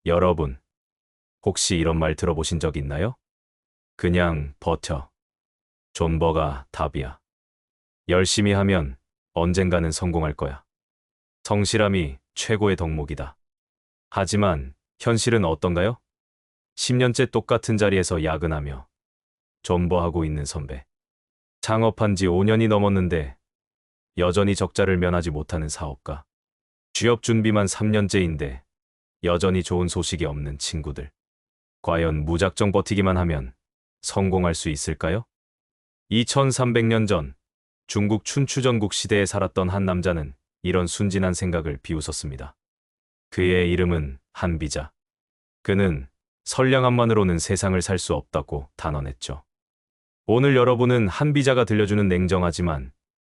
여러분, 혹시 이런 말 들어보신 적 있나요? 그냥 버텨. 존버가 답이야. 열심히 하면 언젠가는 성공할 거야. 성실함이 최고의 덕목이다. 하지만 현실은 어떤가요? 10년째 똑같은 자리에서 야근하며 존버하고 있는 선배. 창업한 지 5년이 넘었는데 여전히 적자를 면하지 못하는 사업가. 취업 준비만 3년째인데 여전히 좋은 소식이 없는 친구들. 과연 무작정 버티기만 하면 성공할 수 있을까요? 2300년 전 중국 춘추전국 시대에 살았던 한 남자는 이런 순진한 생각을 비웃었습니다. 그의 이름은 한비자. 그는 선량함만으로는 세상을 살 수 없다고 단언했죠. 오늘 여러분은 한비자가 들려주는 냉정하지만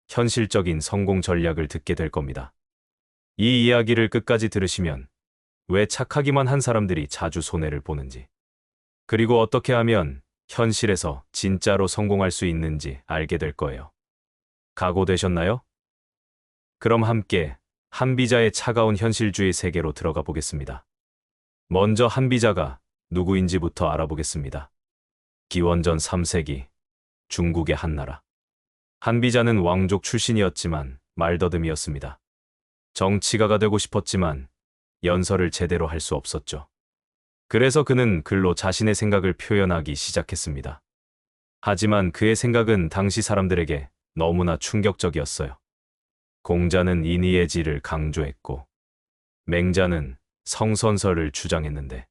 현실적인 성공 전략을 듣게 될 겁니다. 이 이야기를 끝까지 들으시면 왜 착하기만 한 사람들이 자주 손해를 보는지, 그리고 어떻게 하면 현실에서 진짜로 성공할 수 있는지 알게 될 거예요. 각오되셨나요? 그럼 함께 한비자의 차가운 현실주의 세계로 들어가 보겠습니다. 먼저 한비자가 누구인지부터 알아보겠습니다. 기원전 3세기 중국의 한나라. 한비자는 왕족 출신이었지만 말더듬이었습니다. 정치가가 되고 싶었지만 연설을 제대로 할 수 없었죠. 그래서 그는 글로 자신의 생각을 표현하기 시작했습니다. 하지만 그의 생각은 당시 사람들에게 너무나 충격적이었어요. 공자는 인의의 질을 강조했고, 맹자는 성선설을 주장했는데,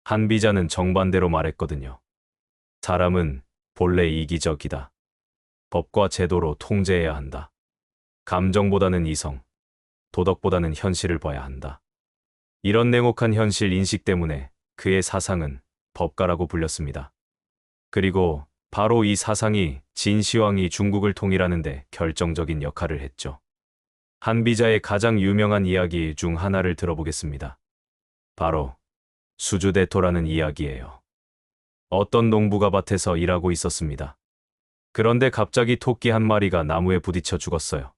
한비자는 정반대로 말했거든요. 사람은 본래 이기적이다. 법과 제도로 통제해야 한다. 감정보다는 이성, 도덕보다는 현실을 봐야 한다. 이런 냉혹한 현실 인식 때문에 그의 사상은 법가라고 불렸습니다. 그리고 바로 이 사상이 진시황이 중국을 통일하는 데 결정적인 역할을 했죠. 한비자의 가장 유명한 이야기 중 하나를 들어보겠습니다. 바로 수주대토라는 이야기예요. 어떤 농부가 밭에서 일하고 있었습니다. 그런데 갑자기 토끼 한 마리가 나무에 부딪혀 죽었어요.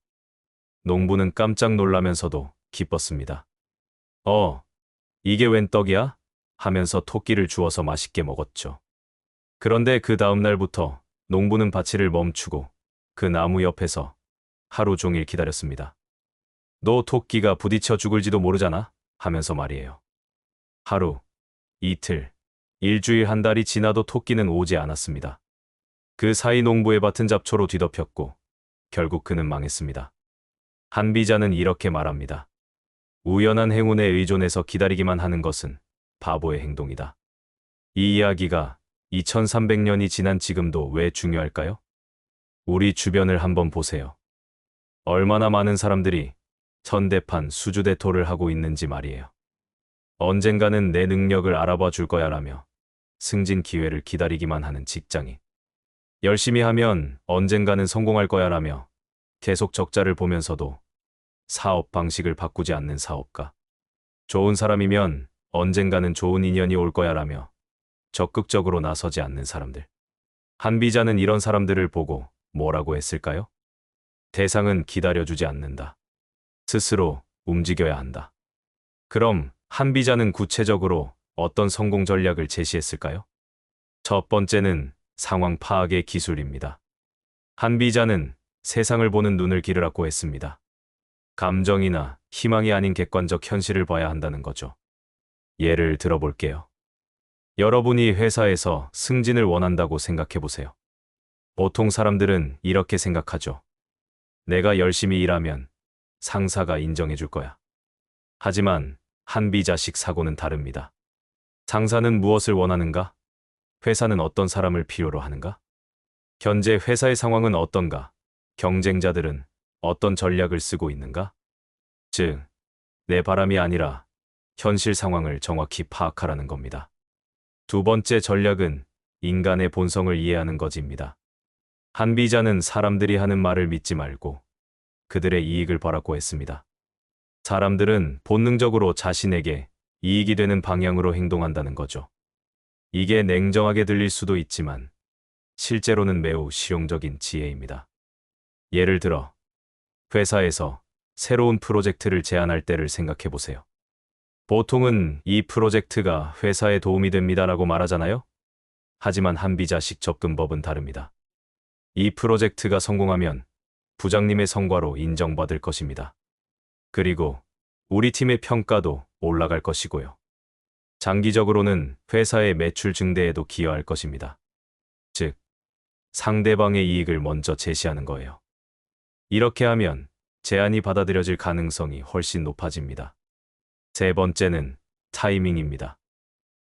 농부는 깜짝 놀라면서도 기뻤습니다. 이게 웬 떡이야? 하면서 토끼를 주워서 맛있게 먹었죠. 그런데 그 다음 날부터 농부는 밭일을 멈추고 그 나무 옆에서 하루 종일 기다렸습니다. 너 토끼가 부딪혀 죽을지도 모르잖아? 하면서 말이에요. 하루, 이틀, 일주일 한 달이 지나도 토끼는 오지 않았습니다. 그 사이 농부의 밭은 잡초로 뒤덮였고 결국 그는 망했습니다. 한비자는 이렇게 말합니다. 우연한 행운에 의존해서 기다리기만 하는 것은 바보의 행동이다. 이 이야기가 2300년이 지난 지금도 왜 중요할까요? 우리 주변을 한번 보세요. 얼마나 많은 사람들이 천대판 수주대토를 하고 있는지 말이에요. 언젠가는 내 능력을 알아봐 줄 거야라며 승진 기회를 기다리기만 하는 직장인. 열심히 하면 언젠가는 성공할 거야라며 계속 적자를 보면서도 사업 방식을 바꾸지 않는 사업가. 좋은 사람이면 언젠가는 좋은 인연이 올 거야라며 적극적으로 나서지 않는 사람들. 한비자는 이런 사람들을 보고 뭐라고 했을까요? 대상은 기다려주지 않는다. 스스로 움직여야 한다. 그럼 한비자는 구체적으로 어떤 성공 전략을 제시했을까요? 첫 번째는 상황 파악의 기술입니다. 한비자는 세상을 보는 눈을 기르라고 했습니다. 감정이나 희망이 아닌 객관적 현실을 봐야 한다는 거죠. 예를 들어볼게요. 여러분이 회사에서 승진을 원한다고 생각해 보세요. 보통 사람들은 이렇게 생각하죠. 내가 열심히 일하면 상사가 인정해 줄 거야. 하지만 한비자식 사고는 다릅니다. 상사는 무엇을 원하는가? 회사는 어떤 사람을 필요로 하는가? 현재 회사의 상황은 어떤가? 경쟁자들은 어떤 전략을 쓰고 있는가? 즉, 내 바람이 아니라 현실 상황을 정확히 파악하라는 겁니다. 두 번째 전략은 인간의 본성을 이해하는 것입니다. 한비자는 사람들이 하는 말을 믿지 말고 그들의 이익을 보라고 했습니다. 사람들은 본능적으로 자신에게 이익이 되는 방향으로 행동한다는 거죠. 이게 냉정하게 들릴 수도 있지만 실제로는 매우 실용적인 지혜입니다. 예를 들어 회사에서 새로운 프로젝트를 제안할 때를 생각해 보세요. 보통은 이 프로젝트가 회사에 도움이 됩니다라고 말하잖아요? 하지만 한비자식 접근법은 다릅니다. 이 프로젝트가 성공하면 부장님의 성과로 인정받을 것입니다. 그리고 우리 팀의 평가도 올라갈 것이고요. 장기적으로는 회사의 매출 증대에도 기여할 것입니다. 즉, 상대방의 이익을 먼저 제시하는 거예요. 이렇게 하면 제안이 받아들여질 가능성이 훨씬 높아집니다. 세 번째는 타이밍입니다.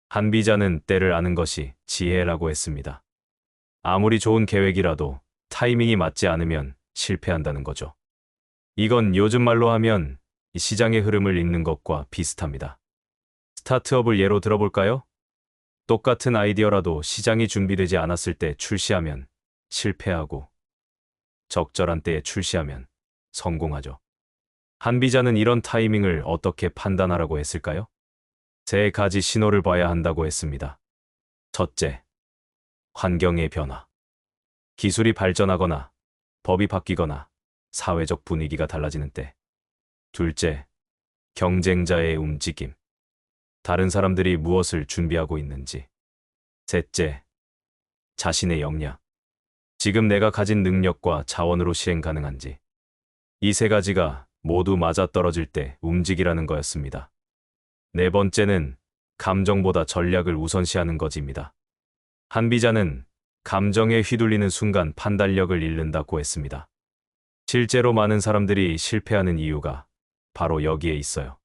한비자는 때를 아는 것이 지혜라고 했습니다. 아무리 좋은 계획이라도 타이밍이 맞지 않으면 실패한다는 거죠. 이건 요즘 말로 하면 시장의 흐름을 읽는 것과 비슷합니다. 스타트업을 예로 들어볼까요? 똑같은 아이디어라도 시장이 준비되지 않았을 때 출시하면 실패하고 적절한 때에 출시하면 성공하죠. 한비자는 이런 타이밍을 어떻게 판단하라고 했을까요? 세 가지 신호를 봐야 한다고 했습니다. 첫째, 환경의 변화. 기술이 발전하거나 법이 바뀌거나 사회적 분위기가 달라지는 때. 둘째, 경쟁자의 움직임. 다른 사람들이 무엇을 준비하고 있는지. 셋째, 자신의 역량. 지금 내가 가진 능력과 자원으로 실행 가능한지. 이 세 가지가 모두 맞아떨어질 때 움직이라는 거였습니다. 네 번째는 감정보다 전략을 우선시하는 것입니다. 한비자는 감정에 휘둘리는 순간 판단력을 잃는다고 했습니다. 실제로 많은 사람들이 실패하는 이유가 바로 여기에 있어요.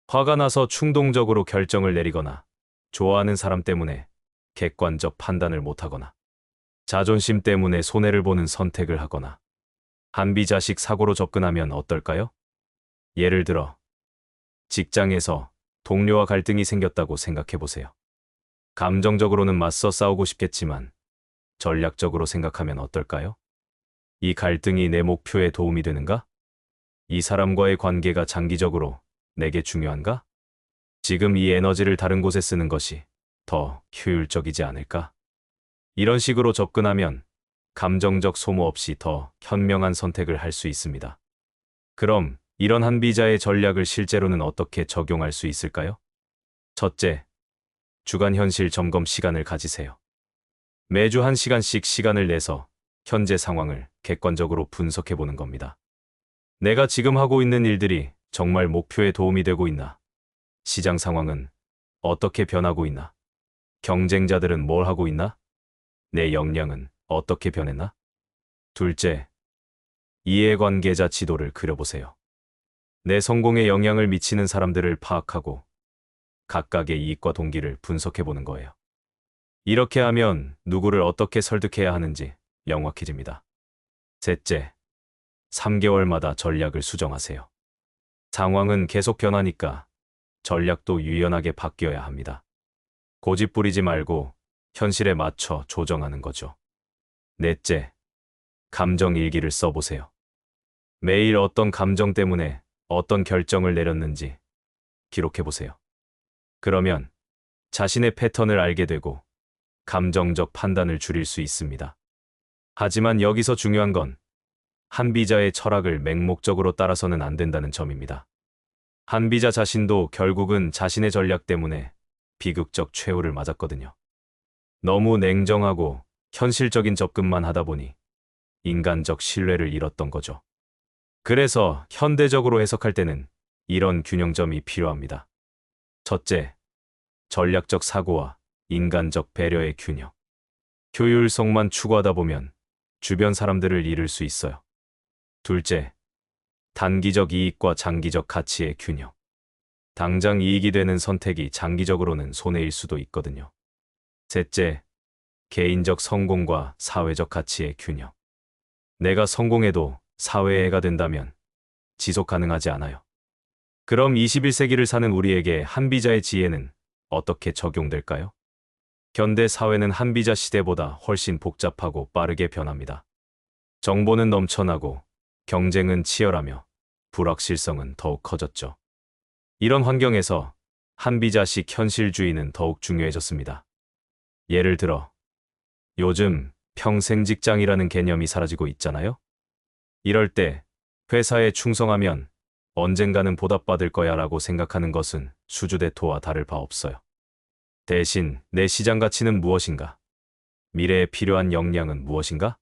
화가 나서 충동적으로 결정을 내리거나 좋아하는 사람 때문에 객관적 판단을 못하거나 자존심 때문에 손해를 보는 선택을 하거나 한비자식 사고로 접근하면 어떨까요? 예를 들어 직장에서 동료와 갈등이 생겼다고 생각해 보세요. 감정적으로는 맞서 싸우고 싶겠지만 전략적으로 생각하면 어떨까요? 이 갈등이 내 목표에 도움이 되는가? 이 사람과의 관계가 장기적으로 내게 중요한가? 지금 이 에너지를 다른 곳에 쓰는 것이 더 효율적이지 않을까? 이런 식으로 접근하면 감정적 소모 없이 더 현명한 선택을 할 수 있습니다. 그럼 이런 한비자의 전략을 실제로는 어떻게 적용할 수 있을까요? 첫째, 주간 현실 점검 시간을 가지세요. 매주 1시간씩 시간을 내서 현재 상황을 객관적으로 분석해 보는 겁니다. 내가 지금 하고 있는 일들이 정말 목표에 도움이 되고 있나? 시장 상황은 어떻게 변하고 있나? 경쟁자들은 뭘 하고 있나? 내 역량은 어떻게 변했나? 둘째, 이해관계자 지도를 그려보세요. 내 성공에 영향을 미치는 사람들을 파악하고 각각의 이익과 동기를 분석해보는 거예요. 이렇게 하면 누구를 어떻게 설득해야 하는지 명확해집니다. 셋째, 3개월마다 전략을 수정하세요. 상황은 계속 변하니까 전략도 유연하게 바뀌어야 합니다. 고집 부리지 말고 현실에 맞춰 조정하는 거죠. 넷째, 감정 일기를 써보세요. 매일 어떤 감정 때문에 어떤 결정을 내렸는지 기록해보세요. 그러면 자신의 패턴을 알게 되고 감정적 판단을 줄일 수 있습니다. 하지만 여기서 중요한 건 한비자의 철학을 맹목적으로 따라서는 안 된다는 점입니다. 한비자 자신도 결국은 자신의 전략 때문에 비극적 최후를 맞았거든요. 너무 냉정하고 현실적인 접근만 하다 보니 인간적 신뢰를 잃었던 거죠. 그래서 현대적으로 해석할 때는 이런 균형점이 필요합니다. 첫째, 전략적 사고와 인간적 배려의 균형. 효율성만 추구하다 보면 주변 사람들을 잃을 수 있어요. 둘째, 단기적 이익과 장기적 가치의 균형. 당장 이익이 되는 선택이 장기적으로는 손해일 수도 있거든요. 셋째, 개인적 성공과 사회적 가치의 균형. 내가 성공해도 사회에 해가 된다면 지속 가능하지 않아요. 그럼 21세기를 사는 우리에게 한비자의 지혜는 어떻게 적용될까요? 현대 사회는 한비자 시대보다 훨씬 복잡하고 빠르게 변합니다. 정보는 넘쳐나고 경쟁은 치열하며 불확실성은 더욱 커졌죠. 이런 환경에서 한비자식 현실주의는 더욱 중요해졌습니다. 예를 들어 요즘 평생 직장이라는 개념이 사라지고 있잖아요? 이럴 때 회사에 충성하면 언젠가는 보답받을 거야 라고 생각하는 것은 수주대토와 다를 바 없어요. 대신 내 시장 가치는 무엇인가? 미래에 필요한 역량은 무엇인가?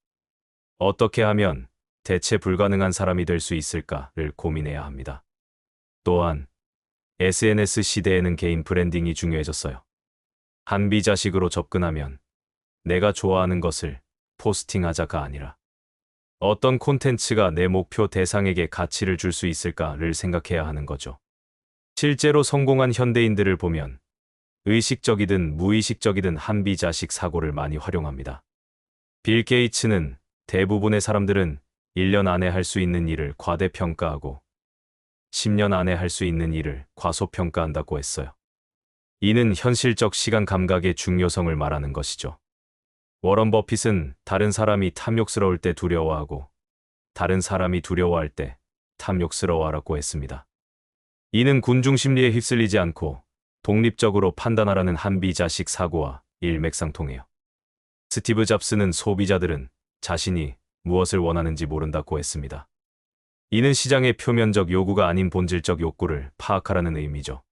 어떻게 하면 대체 불가능한 사람이 될 수 있을까를 고민해야 합니다. 또한 SNS 시대에는 개인 브랜딩이 중요해졌어요. 한비자식으로 접근하면 내가 좋아하는 것을 포스팅하자가 아니라 어떤 콘텐츠가 내 목표 대상에게 가치를 줄 수 있을까를 생각해야 하는 거죠. 실제로 성공한 현대인들을 보면 의식적이든 무의식적이든 한비자식 사고를 많이 활용합니다. 빌 게이츠는 대부분의 사람들은 1년 안에 할 수 있는 일을 과대평가하고 10년 안에 할 수 있는 일을 과소평가한다고 했어요. 이는 현실적 시간 감각의 중요성을 말하는 것이죠. 워런 버핏은 다른 사람이 탐욕스러울 때 두려워하고 다른 사람이 두려워할 때 탐욕스러워하라고 했습니다. 이는 군중 심리에 휩쓸리지 않고 독립적으로 판단하라는 한비자식 사고와 일맥상통해요. 스티브 잡스는 소비자들은 자신이 무엇을 원하는지 모른다고 했습니다. 이는 시장의 표면적 요구가 아닌 본질적 욕구를 파악하라는 의미죠.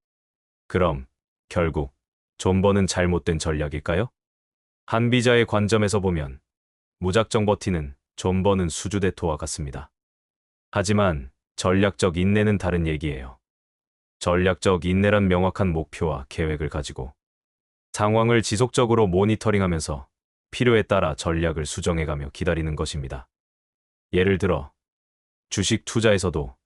그럼 결국 존버는 잘못된 전략일까요? 한비자의 관점에서 보면 무작정 버티는 존버는 수주대토와 같습니다. 하지만 전략적 인내는 다른 얘기예요. 전략적 인내란 명확한 목표와 계획을 가지고 상황을 지속적으로 모니터링하면서 필요에 따라 전략을 수정해가며 기다리는 것입니다. 예를 들어 주식 투자에서도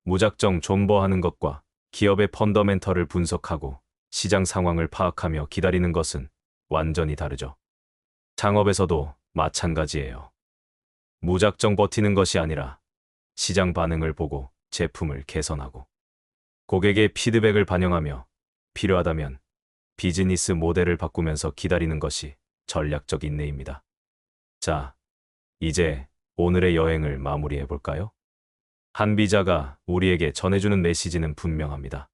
무작정 존버하는 것과 기업의 펀더멘털을 분석하고 시장 상황을 파악하며 기다리는 것은 완전히 다르죠. 창업에서도 마찬가지예요. 무작정 버티는 것이 아니라 시장 반응을 보고 제품을 개선하고 고객의 피드백을 반영하며 필요하다면 비즈니스 모델을 바꾸면서 기다리는 것이 전략적 인내입니다. 자, 이제 오늘의 여행을 마무리해 볼까요? 한비자가 우리에게 전해주는 메시지는 분명합니다.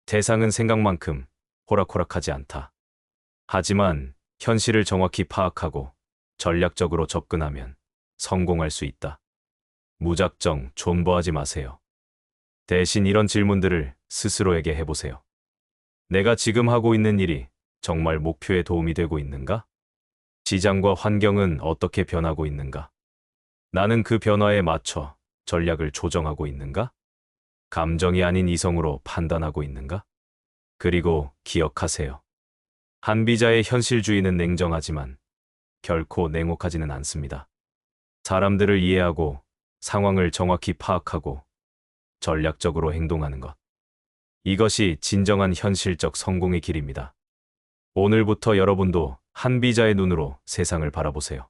세상은 생각만큼 호락호락하지 않다. 하지만 현실을 정확히 파악하고 전략적으로 접근하면 성공할 수 있다. 무작정 존버하지 마세요. 대신 이런 질문들을 스스로에게 해보세요. 내가 지금 하고 있는 일이 정말 목표에 도움이 되고 있는가? 시장과 환경은 어떻게 변하고 있는가? 나는 그 변화에 맞춰 전략을 조정하고 있는가? 감정이 아닌 이성으로 판단하고 있는가? 그리고 기억하세요. 한비자의 현실주의는 냉정하지만 결코 냉혹하지는 않습니다. 사람들을 이해하고 상황을 정확히 파악하고 전략적으로 행동하는 것. 이것이 진정한 현실적 성공의 길입니다. 오늘부터 여러분도 한비자의 눈으로 세상을 바라보세요.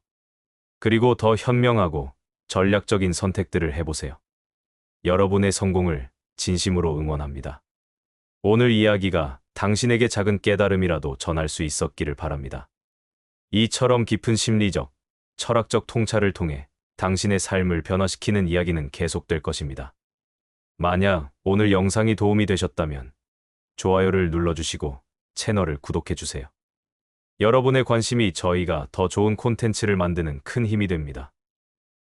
그리고 더 현명하고 전략적인 선택들을 해보세요. 여러분의 성공을 진심으로 응원합니다. 오늘 이야기가 당신에게 작은 깨달음이라도 전할 수 있었기를 바랍니다. 이처럼 깊은 심리적, 철학적 통찰을 통해 당신의 삶을 변화시키는 이야기는 계속될 것입니다. 만약 오늘 영상이 도움이 되셨다면 좋아요를 눌러주시고 채널을 구독해주세요. 여러분의 관심이 저희가 더 좋은 콘텐츠를 만드는 큰 힘이 됩니다.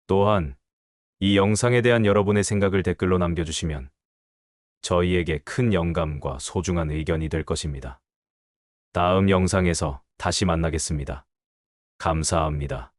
또한 이 영상에 대한 여러분의 생각을 댓글로 남겨주시면 저희에게 큰 영감과 소중한 의견이 될 것입니다. 다음 영상에서 다시 만나겠습니다. 감사합니다.